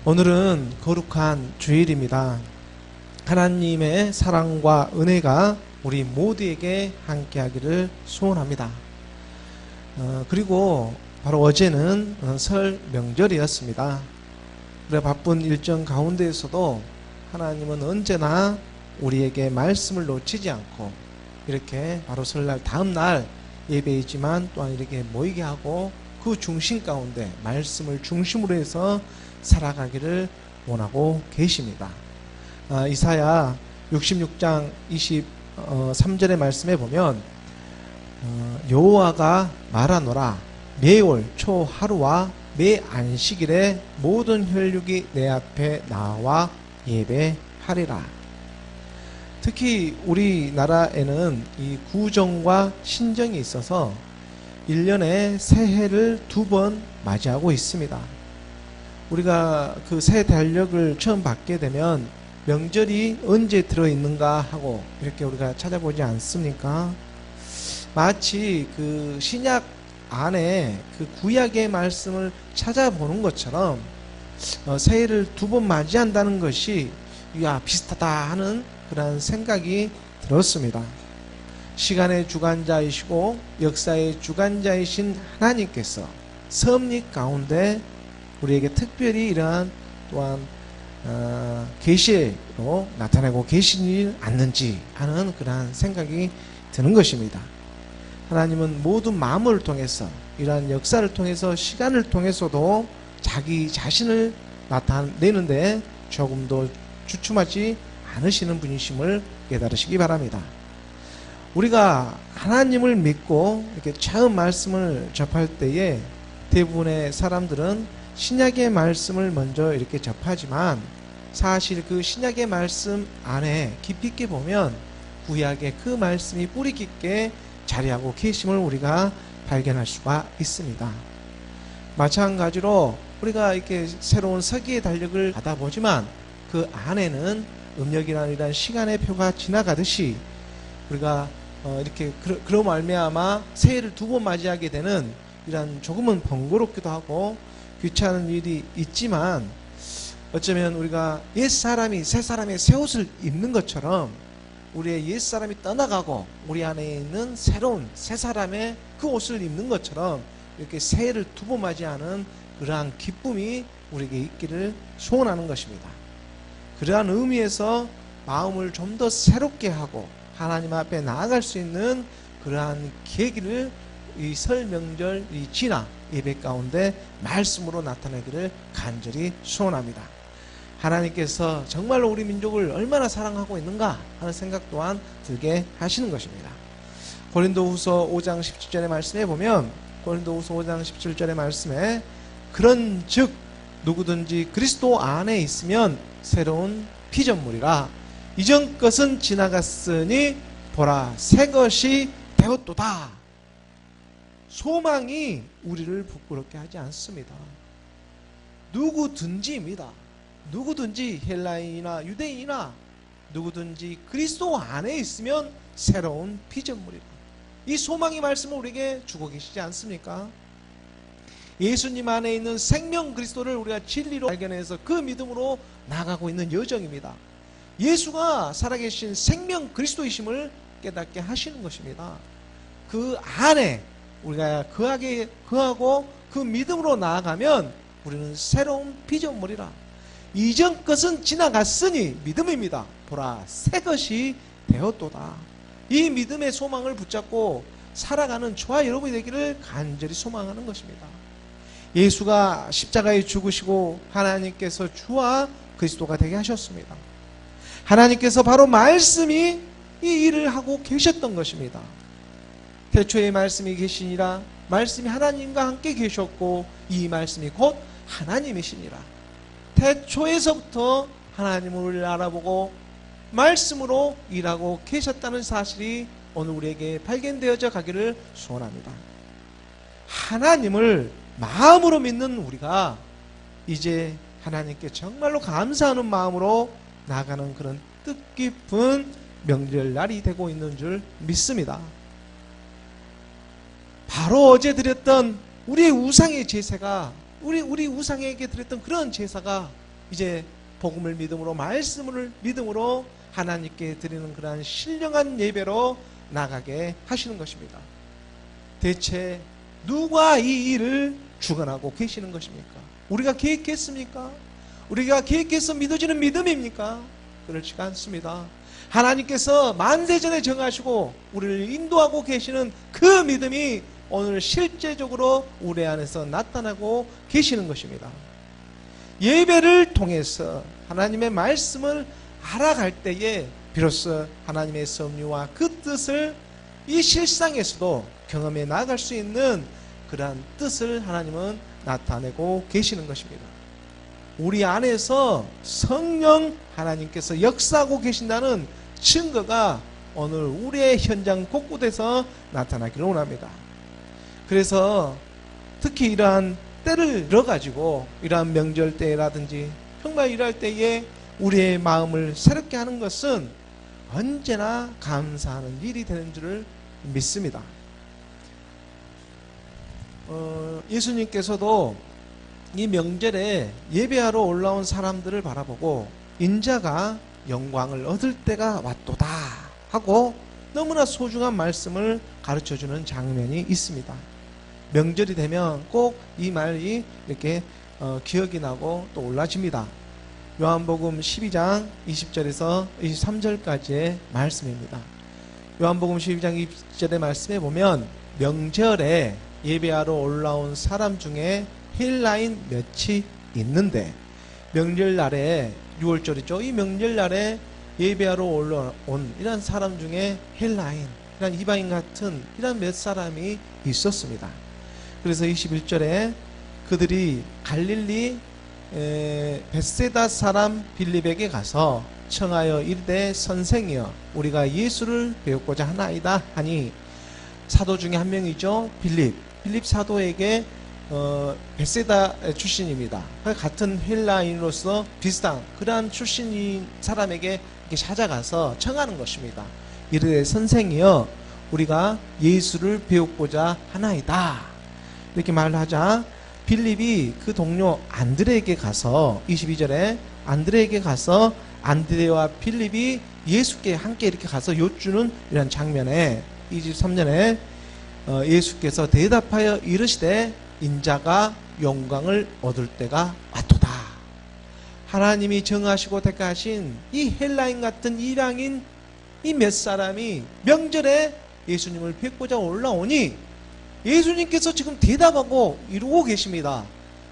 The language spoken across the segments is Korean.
오늘은 거룩한 주일입니다. 하나님의 사랑과 은혜가 우리 모두에게 함께하기를 소원합니다. 그리고 바로 어제는 설 명절이었습니다. 우리가 바쁜 일정 가운데에서도 하나님은 언제나 우리에게 말씀을 놓치지 않고 이렇게 바로 설날 다음날 예배이지만 또한 이렇게 모이게 하고 그 중심 가운데 말씀을 중심으로 해서 살아가기를 원하고 계십니다. 이사야 66장 23절의 말씀에 보면 여호와가 말하노라 매월 초 하루와 매 안식일에 모든 혈육이 내 앞에 나와 예배하리라. 특히 우리나라에는 이 구정과 신정이 있어서 1년에 새해를 2번 맞이하고 있습니다. 우리가 그 새 달력을 처음 받게 되면 명절이 언제 들어있는가 하고 이렇게 우리가 찾아보지 않습니까? 마치 그 신약 안에 그 구약의 말씀을 찾아보는 것처럼 새해를 2번 맞이한다는 것이 비슷하다 하는 그런 생각이 들었습니다. 시간의 주관자이시고 역사의 주관자이신 하나님께서 섭리 가운데 우리에게 특별히 이러한 또한 계시로 나타나고 계시지 않는지 하는 그러한 생각이 드는 것입니다. 하나님은 모든 마음을 통해서 이러한 역사를 통해서 시간을 통해서도 자기 자신을 나타내는데 조금도 주춤하지 않으시는 분이심을 깨달으시기 바랍니다. 우리가 하나님을 믿고 이렇게 처음 말씀을 접할 때에 대부분의 사람들은 신약의 말씀을 먼저 이렇게 접하지만 사실 그 신약의 말씀 안에 깊이 있게 보면 구약의 그 말씀이 뿌리 깊게 자리하고 계심을 우리가 발견할 수가 있습니다. 마찬가지로 우리가 이렇게 새로운 서기의 달력을 받아보지만 그 안에는 음력이라는 이런 시간의 표가 지나가듯이 우리가 이렇게 그로 말미암아 새해를 2번 맞이하게 되는 이런 조금은 번거롭기도 하고 귀찮은 일이 있지만 어쩌면 우리가 옛사람이 새사람의 새 옷을 입는 것처럼 우리의 옛사람이 떠나가고 우리 안에 있는 새로운 새사람의 그 옷을 입는 것처럼 이렇게 새해를 2번 맞이하는 그러한 기쁨이 우리에게 있기를 소원하는 것입니다. 그러한 의미에서 마음을 좀 더 새롭게 하고 하나님 앞에 나아갈 수 있는 그러한 계기를 이 설 명절 이 진화 예배 가운데 말씀으로 나타내기를 간절히 소원합니다. 하나님께서 정말로 우리 민족을 얼마나 사랑하고 있는가 하는 생각 또한 들게 하시는 것입니다. 고린도후서 5장 17절의 말씀에 보면 고린도후서 5장 17절의 말씀에 그런즉 누구든지 그리스도 안에 있으면 새로운 피조물이라 이전 것은 지나갔으니 보라 새 것이 되었도다. 소망이 우리를 부끄럽게 하지 않습니다. 누구든지입니다. 누구든지 헬라인이나 유대인이나 누구든지 그리스도 안에 있으면 새로운 피조물이다. 이 소망의 말씀을 우리에게 주고 계시지 않습니까? 예수님 안에 있는 생명 그리스도를 우리가 진리로 발견해서 그 믿음으로 나아가고 있는 여정입니다. 예수가 살아계신 생명 그리스도이심을 깨닫게 하시는 것입니다. 그 안에 우리가 거하고 그 믿음으로 나아가면 우리는 새로운 피조물이라. 이전 것은 지나갔으니 믿음입니다. 보라 새 것이 되었도다. 이 믿음의 소망을 붙잡고 살아가는 저와 여러분이 되기를 간절히 소망하는 것입니다. 예수가 십자가에 죽으시고 하나님께서 주와 그리스도가 되게 하셨습니다. 하나님께서 바로 말씀이 이 일을 하고 계셨던 것입니다. 태초에 말씀이 계시니라 말씀이 하나님과 함께 계셨고 이 말씀이 곧 하나님이시니라. 태초에서부터 하나님을 알아보고 말씀으로 일하고 계셨다는 사실이 오늘 우리에게 발견되어져 가기를 소원합니다. 하나님을 마음으로 믿는 우리가 이제 하나님께 정말로 감사하는 마음으로 나가는 그런 뜻깊은 명절날이 되고 있는 줄 믿습니다. 바로 어제 드렸던 우리의 우상의 제사가 우리 우상에게 드렸던 그런 제사가 이제 복음을 믿음으로, 말씀을 믿음으로 하나님께 드리는 그러한 신령한 예배로 나가게 하시는 것입니다. 대체 누가 이 일을 주관하고 계시는 것입니까? 우리가 계획했습니까? 우리가 계획해서 믿어지는 믿음입니까? 그렇지가 않습니다. 하나님께서 만세전에 정하시고 우리를 인도하고 계시는 그 믿음이 오늘 실제적으로 우리 안에서 나타나고 계시는 것입니다. 예배를 통해서 하나님의 말씀을 알아갈 때에 비로소 하나님의 섭리와 그 뜻을 이 실상에서도 경험해 나갈 수 있는 그러한 뜻을 하나님은 나타내고 계시는 것입니다. 우리 안에서 성령 하나님께서 역사하고 계신다는 증거가 오늘 우리의 현장 곳곳에서 나타나기를 원합니다. 그래서 특히 이러한 때를 들어가지고 이러한 명절 때라든지 정말 이럴 때에 우리의 마음을 새롭게 하는 것은 언제나 감사하는 일이 되는 줄을 믿습니다. 예수님께서도 이 명절에 예배하러 올라온 사람들을 바라보고 인자가 영광을 얻을 때가 왔도다 하고 너무나 소중한 말씀을 가르쳐주는 장면이 있습니다. 명절이 되면 꼭 이 말이 이렇게 기억이 나고 또 올라집니다. 요한복음 12장 20절에서 23절까지의 말씀입니다. 요한복음 12장 20절의 말씀에 보면 명절에 예배하러 올라온 사람 중에 헬라인 몇이 있는데, 명절날에 6월절이죠. 이 명절날에 예배하러 올라온 이런 사람 중에 헬라인, 이런 이방인 같은 이런 몇 사람이 있었습니다. 그래서 21절에 그들이 갈릴리 벳세다 사람 빌립에게 가서 청하여 이르되 선생이여 우리가 예수를 배우고자 하나이다 하니, 사도 중에 한 명이죠. 빌립 사도에게 벳세다 출신입니다. 같은 헬라인으로서 비슷한 그러한 출신인 사람에게 이렇게 찾아가서 청하는 것입니다. 이르되 선생이여 우리가 예수를 배우고자 하나이다 이렇게 말을 하자 빌립이 그 동료 안드레에게 가서 22절에 안드레에게 가서 안드레와 빌립이 예수께 함께 이렇게 가서 요주는 이런 장면에 23절에 예수께서 대답하여 이르시되 인자가 영광을 얻을 때가 왔도다. 하나님이 정하시고 택하신 이 헬라인 같은 이방인 이 몇 사람이 명절에 예수님을 뵙고자 올라오니 예수님께서 지금 대답하고 이루고 계십니다.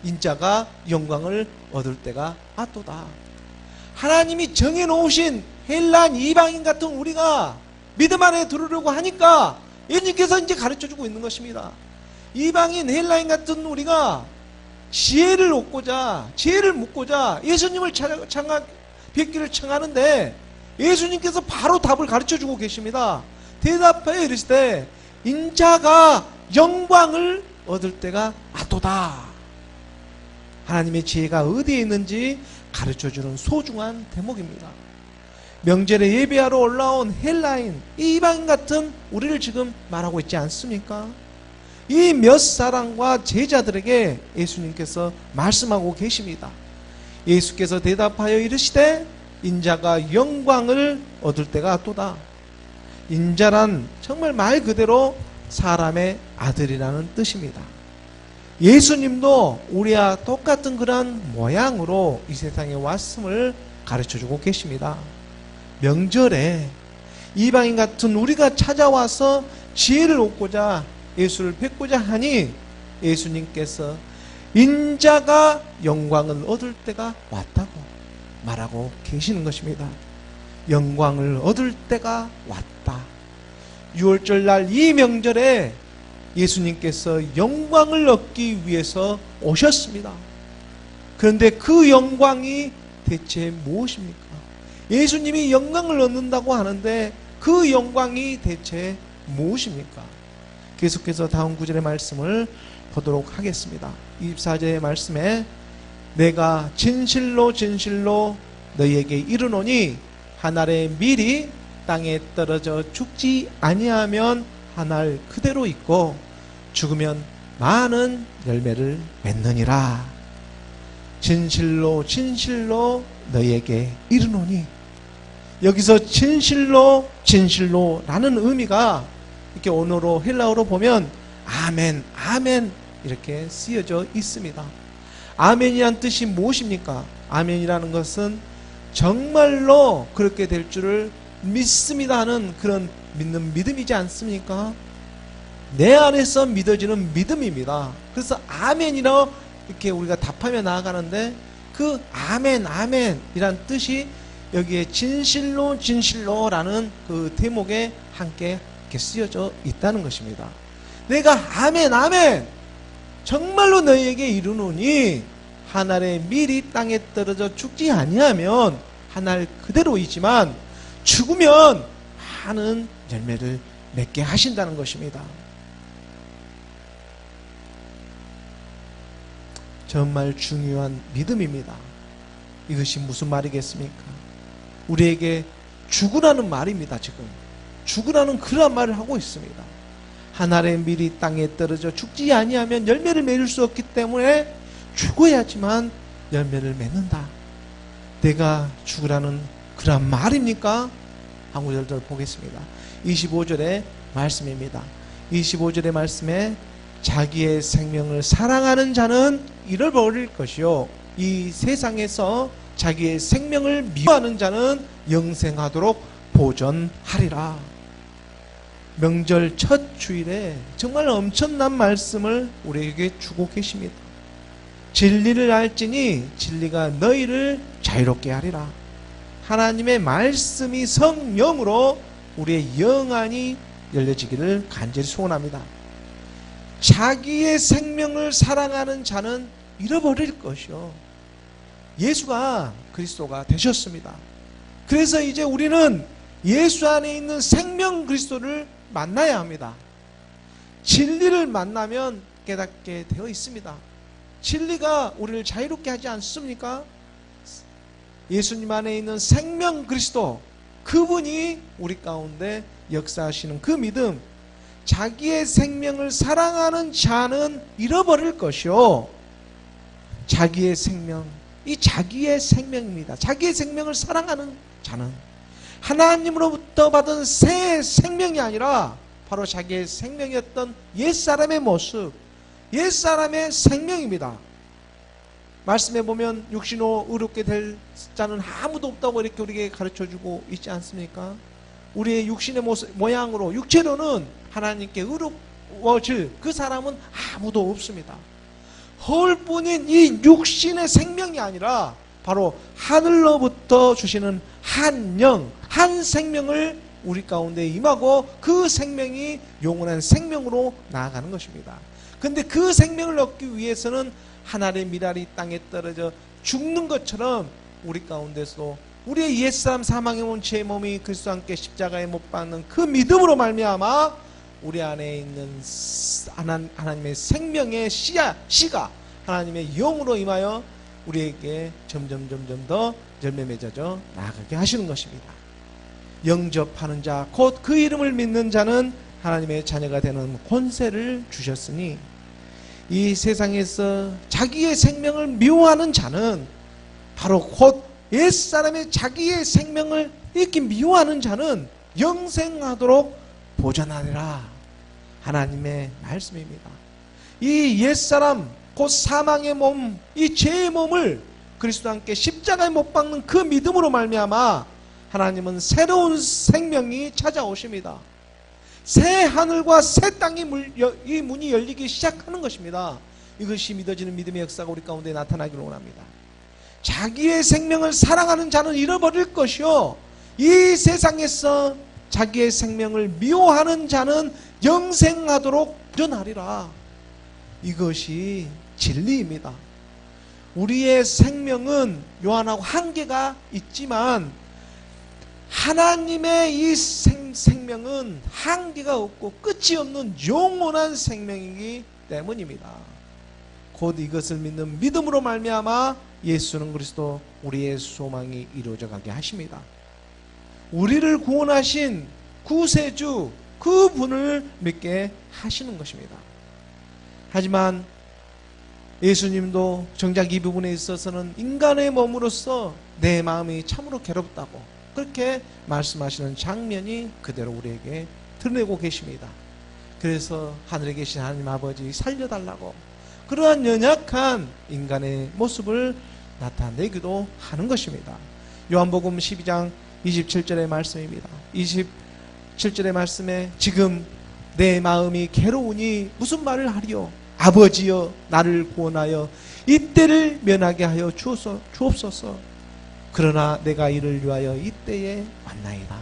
인자가 영광을 얻을 때가 왔도다. 하나님이 정해놓으신 헬라인 이방인 같은 우리가 믿음 안에 들으려고 하니까 예수님께서 이제 가르쳐주고 있는 것입니다. 이방인 헬라인 같은 우리가 지혜를 얻고자, 지혜를 묻고자 예수님을 뵙기를 청하는데 예수님께서 바로 답을 가르쳐주고 계십니다. 대답하여 이르시되 인자가 영광을 얻을 때가 왔도다. 하나님의 지혜가 어디에 있는지 가르쳐주는 소중한 대목입니다. 명절에 예배하러 올라온 헬라인, 이 이방인 같은 우리를 지금 말하고 있지 않습니까? 이 몇 사람과 제자들에게 예수님께서 말씀하고 계십니다. 예수께서 대답하여 이르시되 인자가 영광을 얻을 때가 왔도다. 인자란 정말 말 그대로 사람의 아들이라는 뜻입니다. 예수님도 우리와 똑같은 그런 모양으로 이 세상에 왔음을 가르쳐주고 계십니다. 명절에 이방인 같은 우리가 찾아와서 지혜를 얻고자 예수를 뵙고자 하니 예수님께서 인자가 영광을 얻을 때가 왔다고 말하고 계시는 것입니다. 영광을 얻을 때가 왔다. 6월절 날 이 명절에 예수님께서 영광을 얻기 위해서 오셨습니다. 그런데 그 영광이 대체 무엇입니까? 예수님이 영광을 얻는다고 하는데 그 영광이 대체 무엇입니까? 계속해서 다음 구절의 말씀을 보도록 하겠습니다. 24절의 말씀에 내가 진실로 진실로 너희에게 이르노니 한 알의 밀이 땅에 떨어져 죽지 아니하면 한 알 그대로 있고 죽으면 많은 열매를 맺느니라. 진실로 진실로 너희에게 이르노니. 여기서 진실로 진실로라는 의미가 이렇게 언어로 헬라어로 보면 아멘 아멘 이렇게 쓰여져 있습니다. 아멘이란 뜻이 무엇입니까? 아멘이라는 것은 정말로 그렇게 될 줄을 믿습니다 하는 그런 믿는 믿음이지 않습니까? 내 안에서 믿어지는 믿음입니다. 그래서 아멘이라고 이렇게 우리가 답하며 나아가는데 그 아멘 아멘이란 뜻이 여기에 진실로 진실로라는 그 대목에 함께 이렇게 쓰여져 있다는 것입니다. 내가 아멘 아멘 정말로 너희에게 이르노니 한 알의 밀이 땅에 떨어져 죽지 아니하면 한 알 그대로이지만 죽으면 많은 열매를 맺게 하신다는 것입니다. 정말 중요한 믿음입니다. 이것이 무슨 말이겠습니까? 우리에게 죽으라는 말입니다. 지금 죽으라는 그런 말을 하고 있습니다. 한 알의 밀이 땅에 떨어져 죽지 아니하면 열매를 맺을 수 없기 때문에 죽어야지만 열매를 맺는다. 내가 죽으라는 그런 말입니까? 한 구절을 보겠습니다. 25절의 말씀입니다. 25절의 말씀에 자기의 생명을 사랑하는 자는 잃어버릴 것이요 이 세상에서 자기의 생명을 미워하는 자는 영생하도록 보존하리라. 명절 첫 주일에 정말 엄청난 말씀을 우리에게 주고 계십니다. 진리를 알지니 진리가 너희를 자유롭게 하리라. 하나님의 말씀이 성령으로 우리의 영안이 열려지기를 간절히 소원합니다. 자기의 생명을 사랑하는 자는 잃어버릴 것이요 예수가 그리스도가 되셨습니다. 그래서 이제 우리는 예수 안에 있는 생명 그리스도를 만나야 합니다. 진리를 만나면 깨닫게 되어 있습니다. 진리가 우리를 자유롭게 하지 않습니까? 예수님 안에 있는 생명 그리스도 그분이 우리 가운데 역사하시는 그 믿음, 자기의 생명을 사랑하는 자는 잃어버릴 것이요 자기의 생명, 이 자기의 생명입니다. 자기의 생명을 사랑하는 자는 하나님으로부터 받은 새 생명이 아니라 바로 자기의 생명이었던 옛사람의 모습, 옛사람의 생명입니다. 말씀해 보면 육신으로 의롭게 될 자는 아무도 없다고 이렇게 우리에게 가르쳐주고 있지 않습니까? 우리의 육신의 모양으로 육체로는 하나님께 의로워질 그 사람은 아무도 없습니다. 헐뿐인 이 육신의 생명이 아니라 바로 하늘로부터 주시는 한 영, 한 생명을 우리 가운데 임하고 그 생명이 영원한 생명으로 나아가는 것입니다. 근데 그 생명을 얻기 위해서는 하늘의 밀알이 땅에 떨어져 죽는 것처럼 우리 가운데서도 우리의 옛사람 사망에 온 제 몸이 그리스도와 함께 십자가에 못 박는 그 믿음으로 말미암아 우리 안에 있는 하나님의 생명의 씨가 하나님의 영으로 임하여 우리에게 점점 더 열매 맺어져 나아가게 하시는 것입니다. 영접하는 자, 곧 그 이름을 믿는 자는 하나님의 자녀가 되는 권세를 주셨으니 이 세상에서 자기의 생명을 미워하는 자는 바로 곧 옛사람의 자기의 생명을 이렇게 미워하는 자는 영생하도록 보존하리라. 하나님의 말씀입니다. 이 옛사람 곧 사망의 몸, 이 죄의 몸을 그리스도와 함께 십자가에 못 박는 그 믿음으로 말미암아 하나님은 새로운 생명이 찾아오십니다. 새 하늘과 새 땅이 이 문이 열리기 시작하는 것입니다. 이것이 믿어지는 믿음의 역사가 우리 가운데 나타나기를 원합니다. 자기의 생명을 사랑하는 자는 잃어버릴 것이요 이 세상에서 자기의 생명을 미워하는 자는 영생하도록 보존하리라. 이것이 진리입니다. 우리의 생명은 요한하고 한계가 있지만 하나님의 이 생명은 한계가 없고 끝이 없는 영원한 생명이기 때문입니다. 곧 이것을 믿는 믿음으로 말미암아 예수는 그리스도 우리의 소망이 이루어져 가게 하십니다. 우리를 구원하신 구세주 그분을 믿게 하시는 것입니다. 하지만 예수님도 정작 이 부분에 있어서는 인간의 몸으로서 내 마음이 참으로 괴롭다고 그렇게 말씀하시는 장면이 그대로 우리에게 드러내고 계십니다. 그래서 하늘에 계신 하나님 아버지 살려달라고 그러한 연약한 인간의 모습을 나타내기도 하는 것입니다. 요한복음 12장 27절의 말씀입니다. 27절의 말씀에 지금 내 마음이 괴로우니 무슨 말을 하리요? 아버지여 나를 구원하여 이때를 면하게 하여 주옵소서. 그러나 내가 이를 위하여 이때에 왔나이다.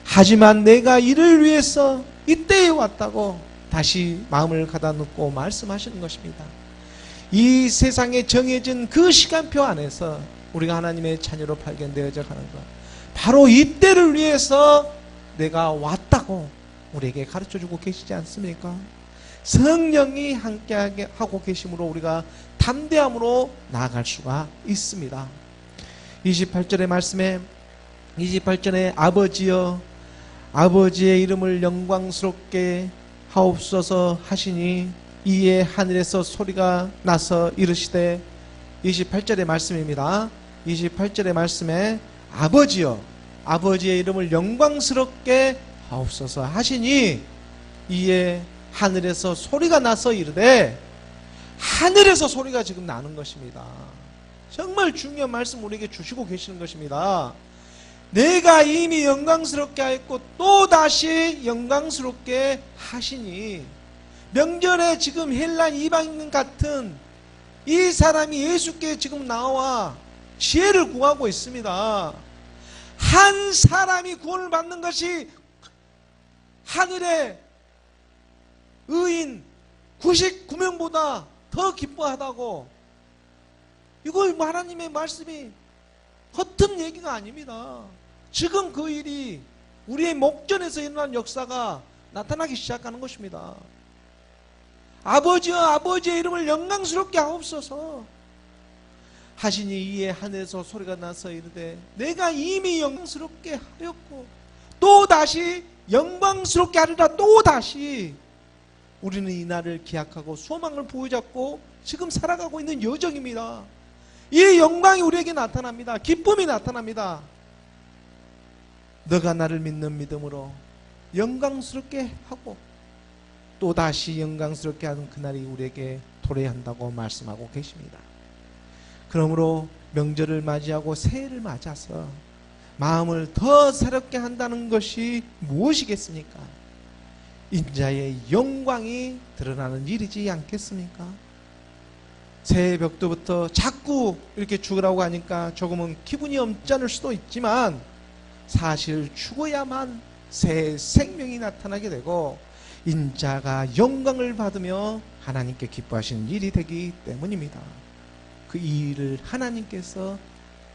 하지만 내가 이를 위해서 이때에 왔다고 다시 마음을 가다 놓고 말씀하시는 것입니다. 이 세상에 정해진 그 시간표 안에서 우리가 하나님의 자녀로 발견되어져 가는 것, 바로 이때를 위해서 내가 왔다고 우리에게 가르쳐주고 계시지 않습니까? 성령이 함께하게 하고 계심으로 우리가 담대함으로 나아갈 수가 있습니다. 28절의 말씀에 28절에 아버지여 아버지의 이름을 영광스럽게 하옵소서 하시니 이에 하늘에서 소리가 나서 이르시되 28절의 말씀입니다. 28절의 말씀에 아버지여 아버지의 이름을 영광스럽게 하옵소서 하시니 이에 하늘에서 소리가 나서 이르되 하늘에서 소리가 지금 나는 것입니다. 정말 중요한 말씀 우리에게 주시고 계시는 것입니다. 내가 이미 영광스럽게 하였고 또다시 영광스럽게 하시니 명절에 지금 헬란 이방인 같은 이 사람이 예수께 지금 나와 지혜를 구하고 있습니다. 한 사람이 구원을 받는 것이 하늘의 의인 99명보다 더 기뻐하다고, 이거 하나님의 말씀이 허튼 얘기가 아닙니다. 지금 그 일이 우리의 목전에서 일어난 역사가 나타나기 시작하는 것입니다. 아버지여 아버지의 이름을 영광스럽게 하옵소서 하시니 이에 하늘에서 소리가 나서 이르되 내가 이미 영광스럽게 하였고 또다시 영광스럽게 하리라. 또다시 우리는 이 날을 기약하고 소망을 부여잡고 지금 살아가고 있는 여정입니다. 이 영광이 우리에게 나타납니다. 기쁨이 나타납니다. 너가 나를 믿는 믿음으로 영광스럽게 하고 또다시 영광스럽게 하는 그날이 우리에게 도래한다고 말씀하고 계십니다. 그러므로 명절을 맞이하고 새해를 맞아서 마음을 더 새롭게 한다는 것이 무엇이겠습니까? 인자의 영광이 드러나는 일이지 않겠습니까? 새해 벽도부터 자꾸 이렇게 죽으라고 하니까 조금은 기분이 엄짠을 수도 있지만 사실 죽어야만 새 생명이 나타나게 되고 인자가 영광을 받으며 하나님께 기뻐하시는 일이 되기 때문입니다. 그 일을 하나님께서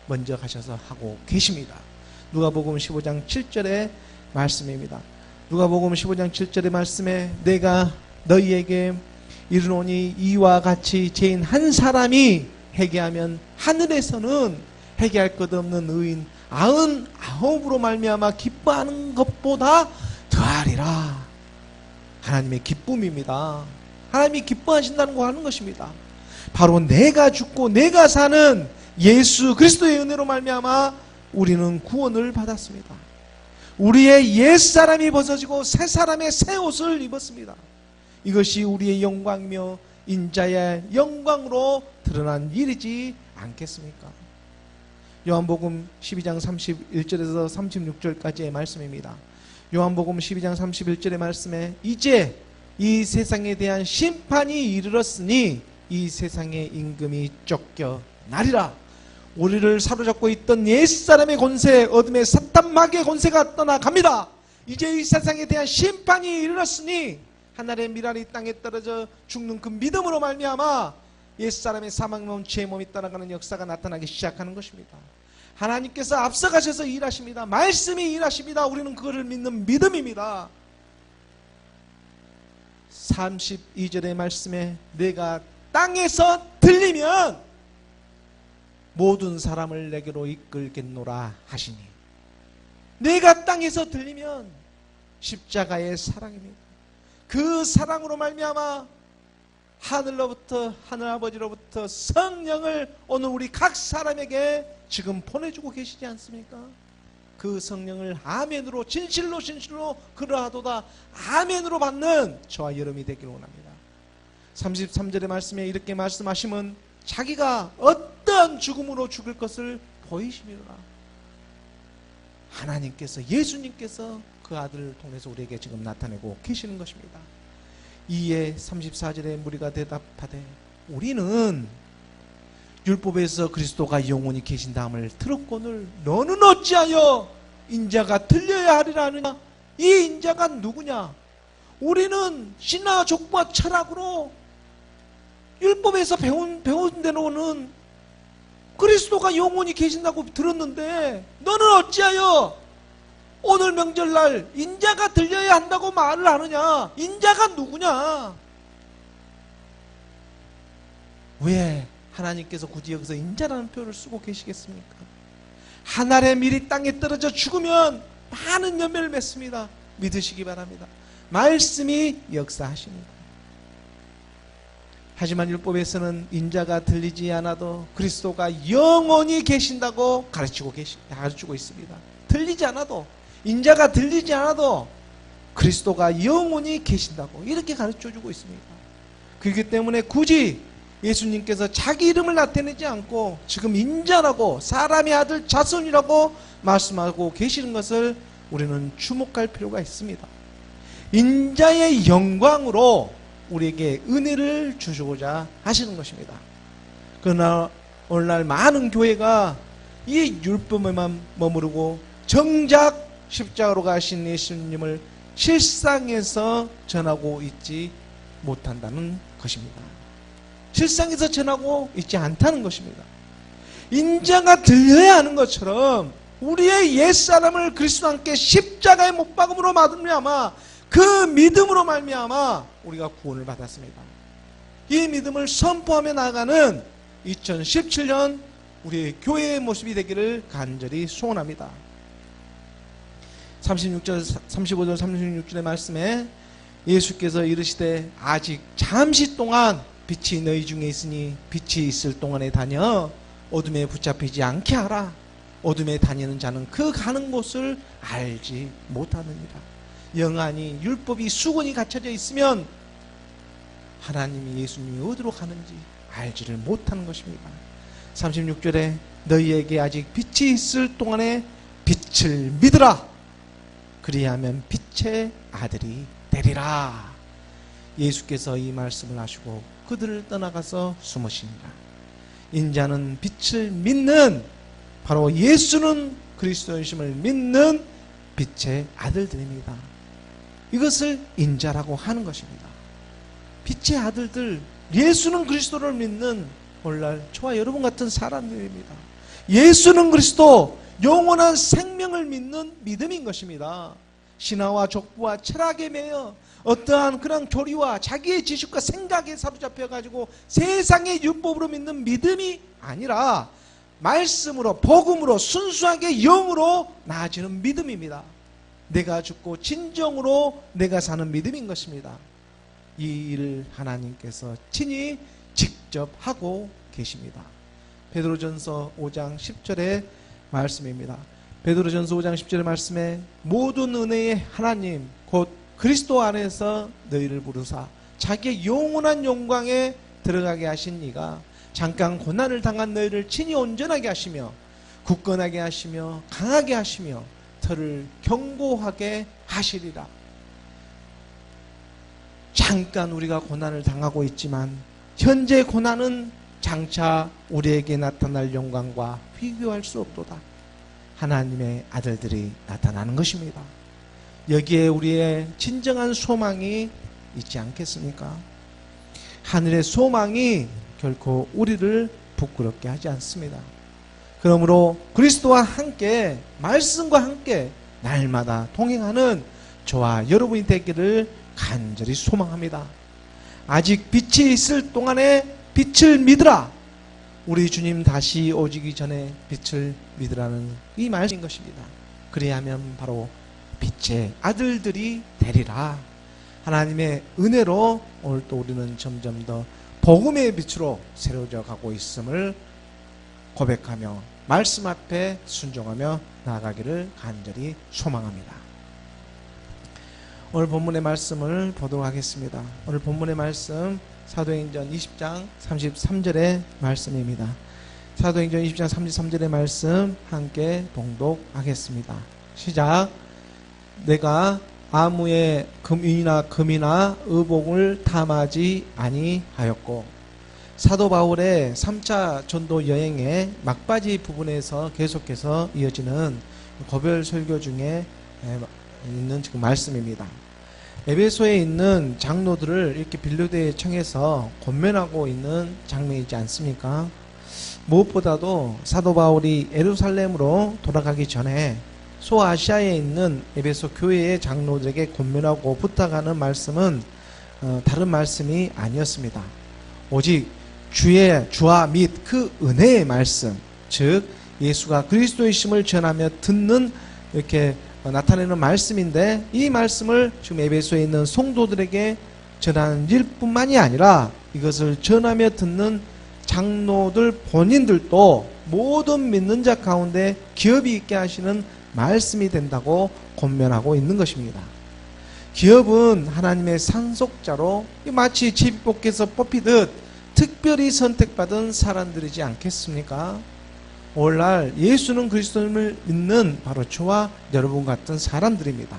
먼저 가셔서 하고 계십니다. 누가복음 15장 7절의 말씀입니다. 누가복음 15장 7절의 말씀에 내가 너희에게 이르노니 이와 같이 죄인 한 사람이 회개하면 하늘에서는 회개할 것 없는 의인 99으로 말미암아 기뻐하는 것보다 더하리라. 하나님의 기쁨입니다. 하나님이 기뻐하신다는 거 하는 것입니다. 바로 내가 죽고 내가 사는 예수 그리스도의 은혜로 말미암아 우리는 구원을 받았습니다. 우리의 옛사람이 벗어지고 새 사람의 새 옷을 입었습니다. 이것이 우리의 영광이며 인자의 영광으로 드러난 일이지 않겠습니까? 요한복음 12장 31절에서 36절까지의 말씀입니다. 요한복음 12장 31절의 말씀에 이제 이 세상에 대한 심판이 이르렀으니 이 세상의 임금이 쫓겨나리라. 우리를 사로잡고 있던 옛사람의 권세, 어둠의 사탄 마귀의 권세가 떠나갑니다. 이제 이 세상에 대한 심판이 이르렀으니 하늘의 미랄이 땅에 떨어져 죽는 그 믿음으로 말미암아 옛사람의 사망몸 죄의 몸이 떠나가는 역사가 나타나기 시작하는 것입니다. 하나님께서 앞서가셔서 일하십니다. 말씀이 일하십니다. 우리는 그거를 믿는 믿음입니다. 32절의 말씀에 내가 땅에서 들리면 모든 사람을 내게로 이끌겠노라 하시니, 내가 땅에서 들리면 십자가의 사랑입니다. 그 사랑으로 말미암아 하늘로부터, 하늘아버지로부터 성령을 오늘 우리 각 사람에게 지금 보내주고 계시지 않습니까? 그 성령을 아멘으로, 진실로 진실로 그러하도다 아멘으로 받는 저와 여러분이 되기를 원합니다. 33절의 말씀에 이렇게 말씀하시면 자기가 어떠한 죽음으로 죽을 것을 보이시리라. 하나님께서, 예수님께서 그 아들을 통해서 우리에게 지금 나타내고 계시는 것입니다. 이에 34절에 무리가 대답하되 우리는 율법에서 그리스도가 영원히 계신다함을 들었거늘 너는 어찌하여 인자가 들려야 하리라 하느냐? 이 인자가 누구냐? 우리는 신화 족보와 철학으로 율법에서 배운 대로는 그리스도가 영원히 계신다고 들었는데 너는 어찌하여 오늘 명절날 인자가 들려야 한다고 말을 하느냐? 인자가 누구냐? 왜 하나님께서 굳이 여기서 인자라는 표현을 쓰고 계시겠습니까? 한 알의 밀이 땅에 떨어져 죽으면 많은 열매를 맺습니다. 믿으시기 바랍니다. 말씀이 역사하십니다. 하지만 율법에서는 인자가 들리지 않아도 그리스도가 영원히 계신다고 가르치고 있습니다. 들리지 않아도, 인자가 들리지 않아도 그리스도가 영원히 계신다고 이렇게 가르쳐주고 있습니다. 그렇기 때문에 굳이 예수님께서 자기 이름을 나타내지 않고 지금 인자라고, 사람의 아들 자손이라고 말씀하고 계시는 것을 우리는 주목할 필요가 있습니다. 인자의 영광으로 우리에게 은혜를 주시고자 하시는 것입니다. 그러나 오늘날 많은 교회가 이 율법에만 머무르고 정작 십자가로 가신 예수님을 실상에서 전하고 있지 못한다는 것입니다. 실상에서 전하고 있지 않다는 것입니다. 인자가 들려야 하는 것처럼 우리의 옛사람을 그리스도와 함께 십자가에 못 박음으로 말미암아 그 믿음으로 말미암아 우리가 구원을 받았습니다. 이 믿음을 선포하며 나아가는 2017년 우리의 교회의 모습이 되기를 간절히 소원합니다. 35절 36절의 말씀에 예수께서 이르시되 아직 잠시 동안 빛이 너희 중에 있으니 빛이 있을 동안에 다녀 어둠에 붙잡히지 않게 하라. 어둠에 다니는 자는 그 가는 곳을 알지 못하느니라. 영안이, 율법이 수건이 갇혀져 있으면 하나님이, 예수님이 어디로 가는지 알지를 못하는 것입니다. 36절에 너희에게 아직 빛이 있을 동안에 빛을 믿으라. 그리하면 빛의 아들이 되리라. 예수께서 이 말씀을 하시고 그들을 떠나가서 숨으시니라. 인자는 빛을 믿는, 바로 예수는 그리스도이심을 믿는 빛의 아들들입니다. 이것을 인자라고 하는 것입니다. 빛의 아들들, 예수는 그리스도를 믿는 오늘날 저와 여러분 같은 사람들입니다. 예수는 그리스도, 영원한 생명을 믿는 믿음인 것입니다. 신화와 족보와 철학에 매여 어떠한 그런 교리와 자기의 지식과 생각에 사로잡혀가지고 세상의 율법으로 믿는 믿음이 아니라 말씀으로, 복음으로, 순수하게 영으로 나아지는 믿음입니다. 내가 죽고 진정으로 내가 사는 믿음인 것입니다. 이 일을 하나님께서 친히 직접 하고 계십니다. 베드로전서 5장 10절의 말씀입니다. 베드로전서 5장 10절의 말씀에 모든 은혜의 하나님 곧 그리스도 안에서 너희를 부르사 자기의 영원한 영광에 들어가게 하신 이가 잠깐 고난을 당한 너희를 친히 온전하게 하시며 굳건하게 하시며 강하게 하시며 털을 견고하게 하시리라. 잠깐 우리가 고난을 당하고 있지만 현재 고난은 장차 우리에게 나타날 영광과 비교할 수 없도다. 하나님의 아들들이 나타나는 것입니다. 여기에 우리의 진정한 소망이 있지 않겠습니까? 하늘의 소망이 결코 우리를 부끄럽게 하지 않습니다. 그러므로 그리스도와 함께, 말씀과 함께 날마다 동행하는 저와 여러분이 되기를 간절히 소망합니다. 아직 빛이 있을 동안에 빛을 믿으라. 우리 주님 다시 오시기 전에 빛을 믿으라는 이 말씀인 것입니다. 그래야면 바로 빛의 아들들이 되리라. 하나님의 은혜로 오늘 또 우리는 점점 더 복음의 빛으로 새로워져 가고 있음을 고백하며 말씀 앞에 순종하며 나아가기를 간절히 소망합니다. 오늘 본문의 말씀을 보도록 하겠습니다. 오늘 본문의 말씀 사도행전 20장 33절의 말씀입니다. 사도행전 20장 33절의 말씀 함께 봉독하겠습니다. 시작. 내가 아무의 금이나 의복을 탐하지 아니하였고, 사도 바울의 3차 전도 여행의 막바지 부분에서 계속해서 이어지는 고별 설교 중에 있는 지금 말씀입니다. 에베소에 있는 장로들을 이렇게 빌립보에 청해서 권면하고 있는 장면이지 않습니까? 무엇보다도 사도 바울이 예루살렘으로 돌아가기 전에 소아시아에 있는 에베소 교회의 장로들에게 권면하고 부탁하는 말씀은 다른 말씀이 아니었습니다. 오직 주와 및 그 은혜의 말씀, 즉 예수가 그리스도이심을 전하며 듣는 이렇게 나타내는 말씀인데, 이 말씀을 지금 에베소에 있는 성도들에게 전하는 일뿐만이 아니라 이것을 전하며 듣는 장로들 본인들도 모든 믿는 자 가운데 기업이 있게 하시는 말씀이 된다고 권면하고 있는 것입니다. 기업은 하나님의 상속자로 마치 제비뽑기에서 뽑히듯 특별히 선택받은 사람들이지 않겠습니까? 오늘날 예수는 그리스도를 믿는 바로 저와 여러분 같은 사람들입니다.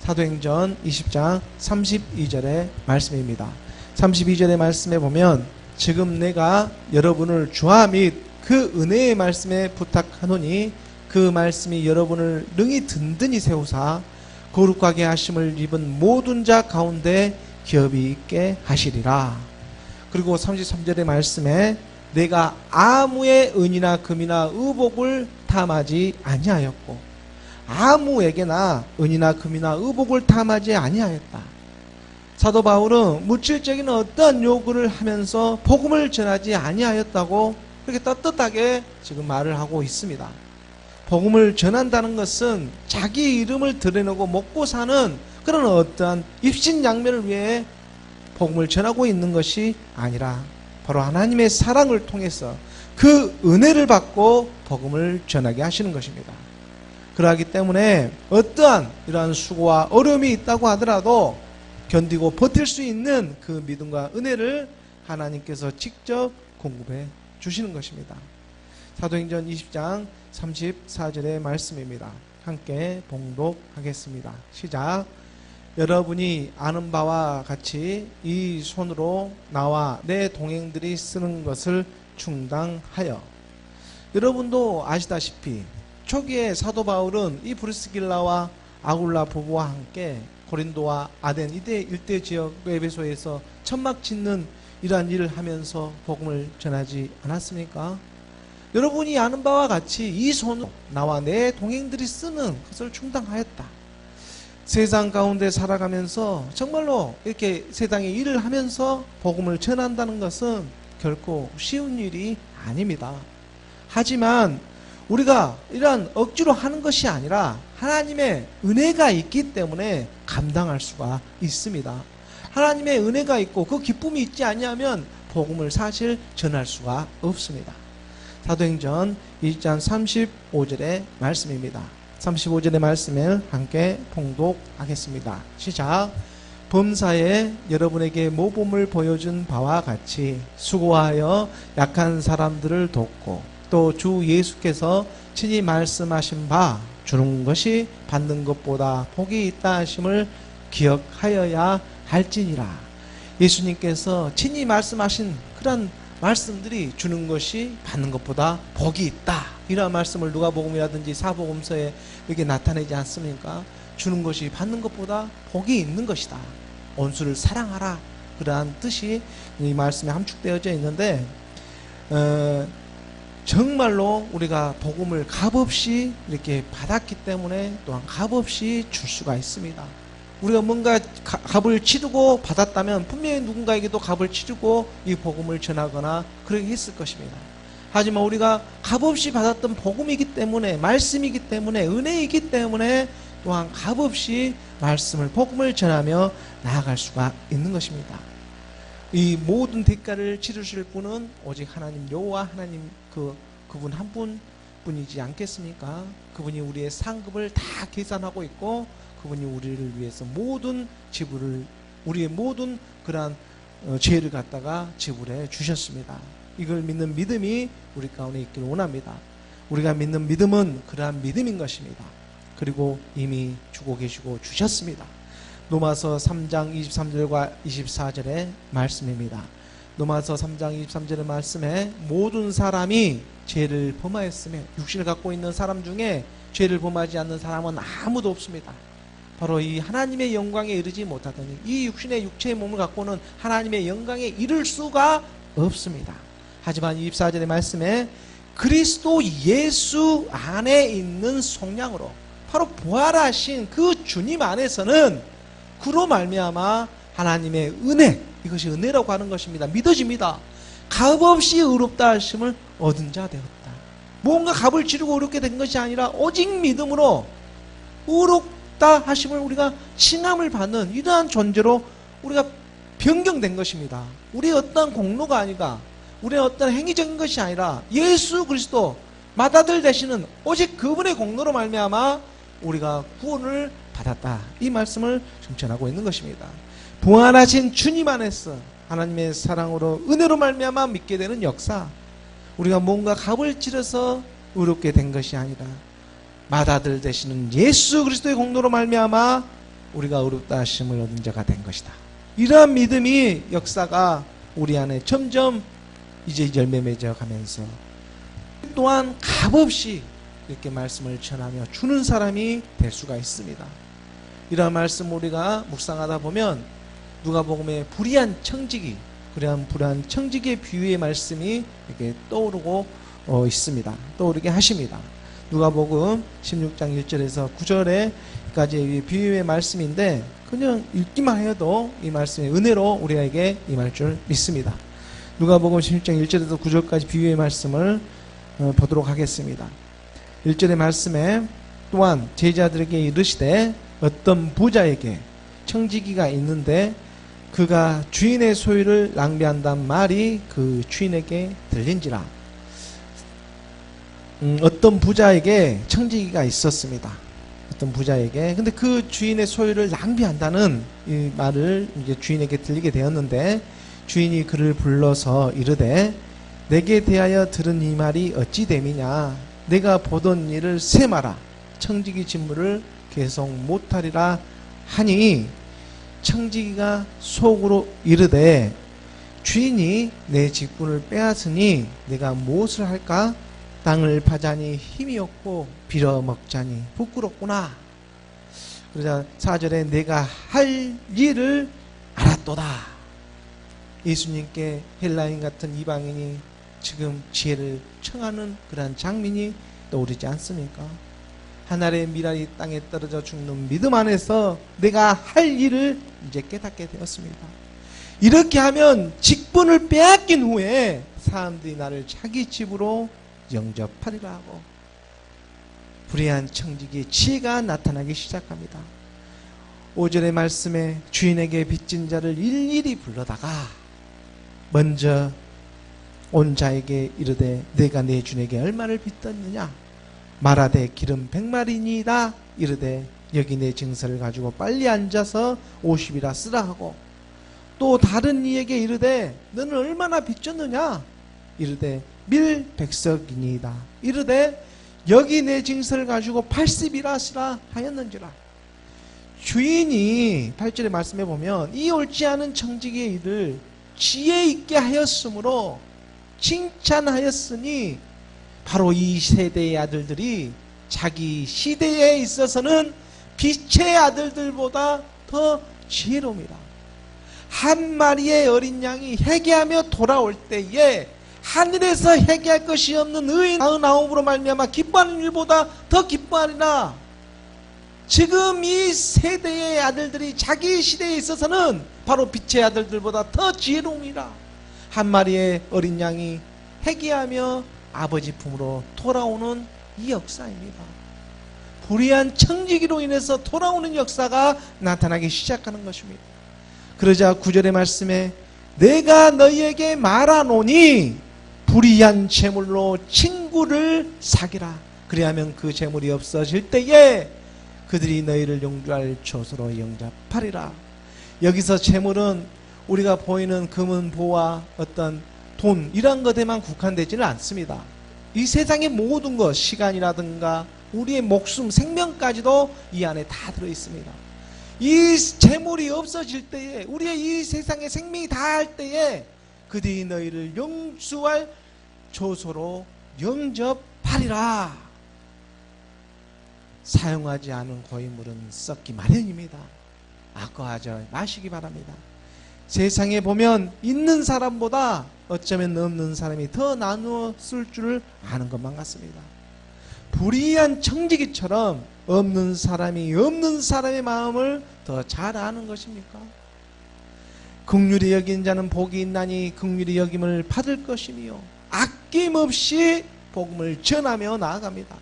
사도행전 20장 32절의 말씀입니다. 32절의 말씀에 보면, 지금 내가 여러분을 주와 및 그 은혜의 말씀에 부탁하노니 그 말씀이 여러분을 능히 든든히 세우사 거룩하게 하심을 입은 모든 자 가운데 기업이 있게 하시리라. 그리고 33절의 말씀에 내가 아무의 은이나 금이나 의복을 탐하지 아니하였고, 아무에게나 은이나 금이나 의복을 탐하지 아니하였다. 사도 바울은 물질적인 어떠한 요구를 하면서 복음을 전하지 아니하였다고 그렇게 떳떳하게 지금 말을 하고 있습니다. 복음을 전한다는 것은 자기 이름을 드러내고 먹고 사는 그런 어떠한 입신양면을 위해 복음을 전하고 있는 것이 아니라 바로 하나님의 사랑을 통해서 그 은혜를 받고 복음을 전하게 하시는 것입니다. 그러하기 때문에 어떠한 이러한 수고와 어려움이 있다고 하더라도 견디고 버틸 수 있는 그 믿음과 은혜를 하나님께서 직접 공급해 주시는 것입니다. 사도행전 20장 34절의 말씀입니다. 함께 봉독하겠습니다. 시작. 여러분이 아는 바와 같이 이 손으로 나와 내 동행들이 쓰는 것을 충당하여. 여러분도 아시다시피 초기에 사도 바울은 이 브리스길라와 아굴라 부부와 함께 고린도와 아덴 일대 지역 에베소에서 천막 짓는 이러한 일을 하면서 복음을 전하지 않았습니까? 여러분이 아는 바와 같이 이 손으로 나와 내 동행들이 쓰는 것을 충당하였다. 세상 가운데 살아가면서 정말로 이렇게 세상에 일을 하면서 복음을 전한다는 것은 결코 쉬운 일이 아닙니다. 하지만 우리가 이러한 억지로 하는 것이 아니라 하나님의 은혜가 있기 때문에 감당할 수가 있습니다. 하나님의 은혜가 있고 그 기쁨이 있지 아니하면 복음을 사실 전할 수가 없습니다. 사도행전 2장 35절의 말씀입니다. 35절의 말씀을 함께 봉독하겠습니다. 시작. 범사에 여러분에게 모범을 보여준 바와 같이 수고하여 약한 사람들을 돕고 또 주 예수께서 친히 말씀하신 바 주는 것이 받는 것보다 복이 있다 하심을 기억하여야 할지니라. 예수님께서 친히 말씀하신 그런 말씀들이 주는 것이 받는 것보다 복이 있다. 이런 말씀을 누가복음이라든지 사복음서에 이렇게 나타내지 않습니까? 주는 것이 받는 것보다 복이 있는 것이다. 원수를 사랑하라. 그러한 뜻이 이 말씀에 함축되어져 있는데 정말로 우리가 복음을 값없이 이렇게 받았기 때문에 또한 값없이 줄 수가 있습니다. 우리가 뭔가 값을 치르고 받았다면 분명히 누군가에게도 값을 치르고 이 복음을 전하거나 그렇게 했을 것입니다. 하지만 우리가 값없이 받았던 복음이기 때문에, 말씀이기 때문에, 은혜이기 때문에 또한 값없이 말씀을 복음을 전하며 나아갈 수가 있는 것입니다. 이 모든 대가를 치르실 분은 오직 하나님 여호와 하나님 그분 한 분뿐이지 않겠습니까? 그분이 우리의 상급을 다 계산하고 있고 그분이 우리를 위해서 모든 지불을 우리의 모든 그러한 죄를 갖다가 지불해 주셨습니다. 이걸 믿는 믿음이 우리 가운데 있기를 원합니다. 우리가 믿는 믿음은 그러한 믿음인 것입니다. 그리고 이미 주고 계시고 주셨습니다. 로마서 3장 23절과 24절의 말씀입니다. 로마서 3장 23절의 말씀에 모든 사람이 죄를 범하였으며 육신을 갖고 있는 사람 중에 죄를 범하지 않는 사람은 아무도 없습니다. 바로 이 하나님의 영광에 이르지 못하더니 이 육체의 몸을 갖고는 하나님의 영광에 이를 수가 없습니다. 하지만 24절의 말씀에 그리스도 예수 안에 있는 속량으로 바로 부활하신 그 주님 안에서는 그로 말미암아 하나님의 은혜, 이것이 은혜라고 하는 것입니다. 믿어집니다. 값없이 의롭다 하심을 얻은 자 되었다. 뭔가 값을 치르고 의롭게 된 것이 아니라 오직 믿음으로 의롭다 하심을 우리가 칭함을 받는 이러한 존재로 우리가 변경된 것입니다. 우리의 어떤 공로가 아니라 우리의 어떤 행위적인 것이 아니라 예수 그리스도 맏아들 되시는 오직 그분의 공로로 말미암아 우리가 구원을 받았다. 이 말씀을 정천하고 있는 것입니다. 부활하신 주님 안에서 하나님의 사랑으로 은혜로 말미암아 믿게 되는 역사, 우리가 뭔가 값을 치러서 의롭게 된 것이 아니라 맏아들 되시는 예수 그리스도의 공로로 말미암아 우리가 의롭다 하심을 얻은 자가 된 것이다. 이러한 믿음이 역사가 우리 안에 점점 이제 열매 맺어가면서 또한 값없이 이렇게 말씀을 전하며 주는 사람이 될 수가 있습니다. 이러한 말씀 우리가 묵상하다 보면 누가복음의 불의한 청지기, 그러한 불의한 청지기의 비유의 말씀이 이렇게 떠오르고 있습니다. 떠오르게 하십니다. 누가복음 16장 1절에서 9절에까지의 비유의 말씀인데 그냥 읽기만 해도 이 말씀의 은혜로 우리에게 임할 줄 믿습니다. 누가복음 16장 1절에서 9절까지 비유의 말씀을 보도록 하겠습니다. 1절의 말씀에 또한 제자들에게 이르시되 어떤 부자에게 청지기가 있는데 그가 주인의 소유를 낭비한다는 말이 그 주인에게 들린지라. 어떤 부자에게 청지기가 있었습니다. 어떤 부자에게. 근데 그 주인의 소유를 낭비한다는 이 말을 이제 주인에게 들리게 되었는데 주인이 그를 불러서 이르되 내게 대하여 들은 이 말이 어찌 됨이냐. 내가 보던 일을 세마라. 청지기 직무를 계속 못하리라 하니 청지기가 속으로 이르되 주인이 내 직분을 빼앗으니 내가 무엇을 할까? 땅을 파자니 힘이 없고 빌어먹자니 부끄럽구나. 그러자 4절에 내가 할 일을 알았도다. 예수님께 헬라인 같은 이방인이 지금 지혜를 청하는 그러한 장면이 떠오르지 않습니까? 하늘의 미랄이 땅에 떨어져 죽는 믿음 안에서 내가 할 일을 이제 깨닫게 되었습니다. 이렇게 하면 직분을 빼앗긴 후에 사람들이 나를 자기 집으로 영접하리라 하고 불의한 청지기의 지혜가 나타나기 시작합니다. 5절의 말씀에 주인에게 빚진 자를 일일이 불러다가 먼저 온 자에게 이르되 내가 내 주인에게 얼마를 빚었느냐 말하되 기름 100마리니이다. 이르되 여기 내 증서를 가지고 빨리 앉아서 50이라 쓰라 하고 또 다른 이에게 이르되 너는 얼마나 빚졌느냐 이르되 밀 100석이니이다. 이르되 여기 내 증서를 가지고 80이라 쓰라 하였는지라. 주인이 8절의 말씀에 보면 이 옳지 않은 청지기의 일을 지혜 있게 하였으므로 칭찬하였으니 바로 이 세대의 아들들이 자기 시대에 있어서는 빛의 아들들보다 더 지혜로움이라. 한 마리의 어린 양이 회개하며 돌아올 때에 하늘에서 회개할 것이 없는 의인 99으로 말미암아 기뻐하는 일보다 더 기뻐하리라. 지금 이 세대의 아들들이 자기 시대에 있어서는 바로 빛의 아들들보다 더 지혜로움이라. 한 마리의 어린 양이 회개하며 아버지 품으로 돌아오는 이 역사입니다. 불의한 청지기로 인해서 돌아오는 역사가 나타나기 시작하는 것입니다. 그러자 9절의 말씀에 내가 너희에게 말하노니 불의한 재물로 친구를 사귀라. 그리하면 그 재물이 없어질 때에 그들이 너희를 용주할 조소로 영접하리라. 여기서 재물은 우리가 보이는 금은 보와 어떤 돈 이런 것에만 국한되지는 않습니다. 이 세상의 모든 것, 시간이라든가 우리의 목숨, 생명까지도 이 안에 다 들어있습니다. 이 재물이 없어질 때에, 우리의 이 세상의 생명이 다할 때에 그들이 너희를 용수할 조소로 영접하리라. 사용하지 않은 고인물은 썩기 마련입니다. 아까워하지 마시기 바랍니다. 세상에 보면 있는 사람보다 어쩌면 없는 사람이 더 나누었을 줄 아는 것만 같습니다. 불의한 청지기처럼 없는 사람이 없는 사람의 마음을 더 잘 아는 것입니까? 긍휼히 여긴 자는 복이 있나니 긍휼히 여김을 받을 것이며 아낌없이 복음을 전하며 나아갑니다.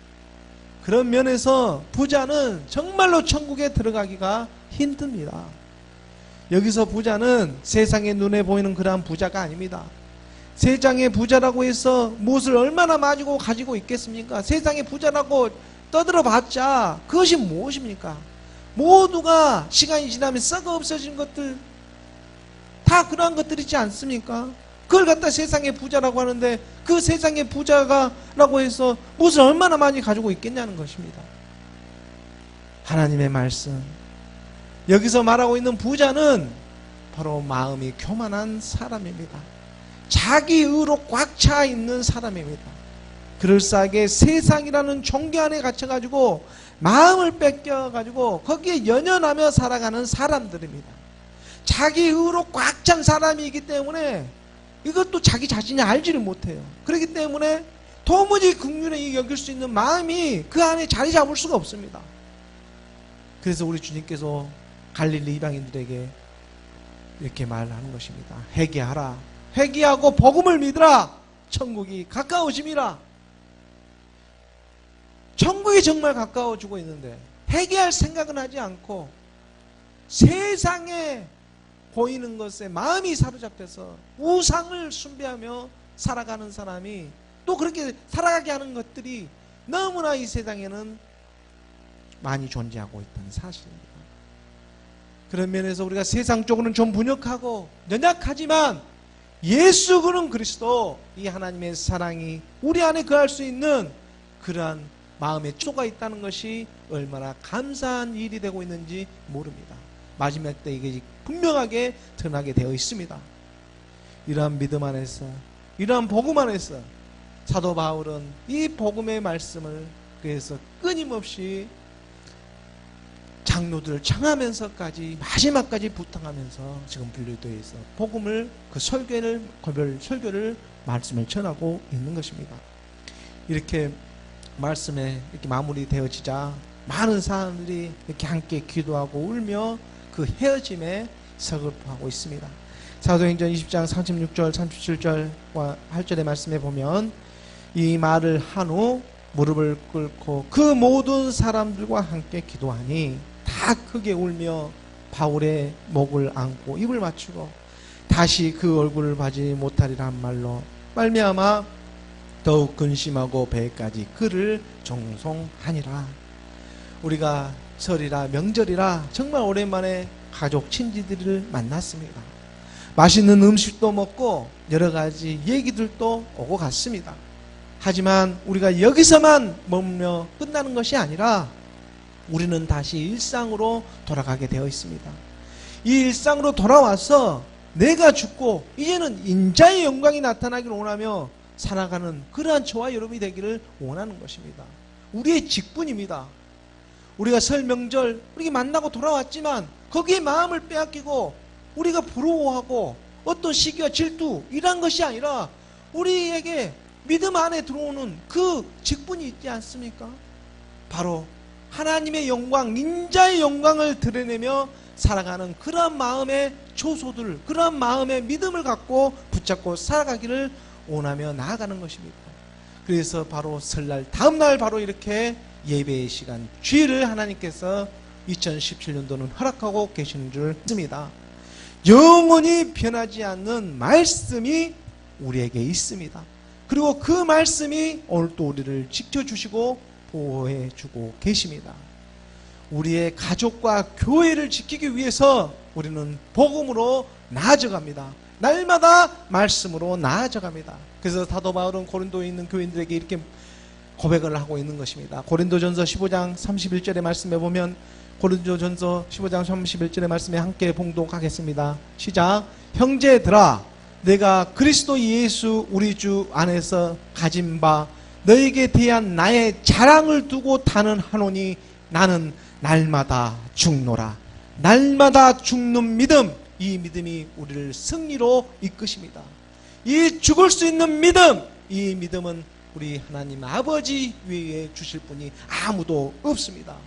그런 면에서 부자는 정말로 천국에 들어가기가 힘듭니다. 여기서 부자는 세상의 눈에 보이는 그러한 부자가 아닙니다. 세상의 부자라고 해서 무엇을 얼마나 가지고 있겠습니까? 세상의 부자라고 떠들어봤자 그것이 무엇입니까? 모두가 시간이 지나면 썩어 없어진 것들 다 그러한 것들이지 않습니까? 그걸 갖다 세상의 부자라고 하는데 그 세상의 부자가라고 해서 무엇을 얼마나 많이 가지고 있겠냐는 것입니다. 하나님의 말씀, 여기서 말하고 있는 부자는 바로 마음이 교만한 사람입니다. 자기 의로 꽉 차 있는 사람입니다. 그럴싸하게 세상이라는 종교 안에 갇혀가지고 마음을 뺏겨가지고 거기에 연연하며 살아가는 사람들입니다. 자기 의로 꽉 찬 사람이기 때문에 이것도 자기 자신이 알지를 못해요. 그렇기 때문에 도무지 긍휼히 여길 수 있는 마음이 그 안에 자리 잡을 수가 없습니다. 그래서 우리 주님께서 갈릴리 이방인들에게 이렇게 말하는 것입니다. 회개하라. 회개하고 복음을 믿으라. 천국이 가까워짐이라. 천국이 정말 가까워지고 있는데 회개할 생각은 하지 않고 세상에 보이는 것에 마음이 사로잡혀서 우상을 숭배하며 살아가는 사람이 또 그렇게 살아가게 하는 것들이 너무나 이 세상에는 많이 존재하고 있다는 사실입니다. 그런 면에서 우리가 세상 쪽으로는 좀 분역하고 연약하지만 예수 그는 그리스도, 이 하나님의 사랑이 우리 안에 거할 수 있는 그러한 마음의 초가 있다는 것이 얼마나 감사한 일이 되고 있는지 모릅니다. 마지막 때 이게 분명하게 드러나게 되어 있습니다. 이러한 믿음 안에서, 이러한 복음 안에서 사도 바울은 이 복음의 말씀을 그래서 끊임없이 장로들을 청하면서까지 마지막까지 부탁하면서 지금 분류되어 있어 복음을 그 설교를 고별 설교를 말씀을 전하고 있는 것입니다. 이렇게 말씀에 이렇게 마무리되어지자 많은 사람들이 이렇게 함께 기도하고 울며 그 헤어짐에 서글퍼하고 있습니다. 사도행전 20장 36절 37절과 8절의 말씀에 보면 이 말을 한 후 무릎을 꿇고 그 모든 사람들과 함께 기도하니 다 크게 울며 바울의 목을 안고 입을 맞추고 다시 그 얼굴을 봐지 못하리라 한 말로 말미암아 더욱 근심하고 배까지 그를 종송하니라. 우리가 설이라 명절이라 정말 오랜만에 가족 친지들을 만났습니다. 맛있는 음식도 먹고 여러 가지 얘기들도 오고 갔습니다. 하지만 우리가 여기서만 머물며 끝나는 것이 아니라 우리는 다시 일상으로 돌아가게 되어 있습니다. 이 일상으로 돌아와서 내가 죽고 이제는 인자의 영광이 나타나기를 원하며 살아가는 그러한 저와 여러분이 되기를 원하는 것입니다. 우리의 직분입니다. 우리가 설 명절 우리가 만나고 돌아왔지만 거기에 마음을 빼앗기고 우리가 부러워하고 어떤 시기와 질투 이런 것이 아니라 우리에게 믿음 안에 들어오는 그 직분이 있지 않습니까? 바로 하나님의 영광, 인자의 영광을 드러내며 살아가는 그러한 마음의 초소들, 그러한 마음의 믿음을 갖고 붙잡고 살아가기를 원하며 나아가는 것입니다. 그래서 바로 설날 다음날 바로 이렇게 예배의 시간 주일을 하나님께서 2017년도는 허락하고 계시는 줄 믿습니다. 영원히 변하지 않는 말씀이 우리에게 있습니다. 그리고 그 말씀이 오늘 또 우리를 지켜주시고 보호해주고 계십니다. 우리의 가족과 교회를 지키기 위해서 우리는 복음으로 나아져갑니다. 날마다 말씀으로 나아져갑니다. 그래서 사도 바울은 고린도에 있는 교인들에게 이렇게 고백을 하고 있는 것입니다. 고린도전서 15장 31절의 말씀에 보면, 고린도전서 15장 31절의 말씀에 함께 봉독하겠습니다. 시작. 형제들아, 내가 그리스도 예수 우리 주 안에서 가진 바 너에게 대한 나의 자랑을 두고 단언하노니 나는 날마다 죽노라. 날마다 죽는 믿음, 이 믿음이 우리를 승리로 이끄십니다. 이 죽을 수 있는 믿음, 이 믿음은 우리 하나님 아버지 위에 주실 분이 아무도 없습니다.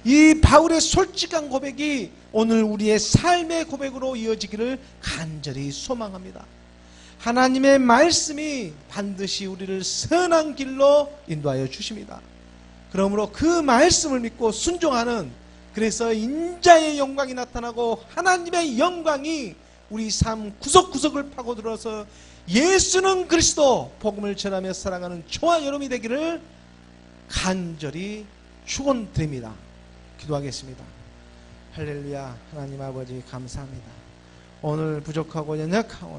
이 바울의 솔직한 고백이 오늘 우리의 삶의 고백으로 이어지기를 간절히 소망합니다. 하나님의 말씀이 반드시 우리를 선한 길로 인도하여 주십니다. 그러므로 그 말씀을 믿고 순종하는, 그래서 인자의 영광이 나타나고 하나님의 영광이 우리 삶 구석구석을 파고들어서 예수는 그리스도 복음을 전하며 살아가는 저와 여러분이 되기를 간절히 축원드립니다. 기도하겠습니다. 할렐루야. 하나님 아버지 감사합니다. 오늘 부족하고 연약하고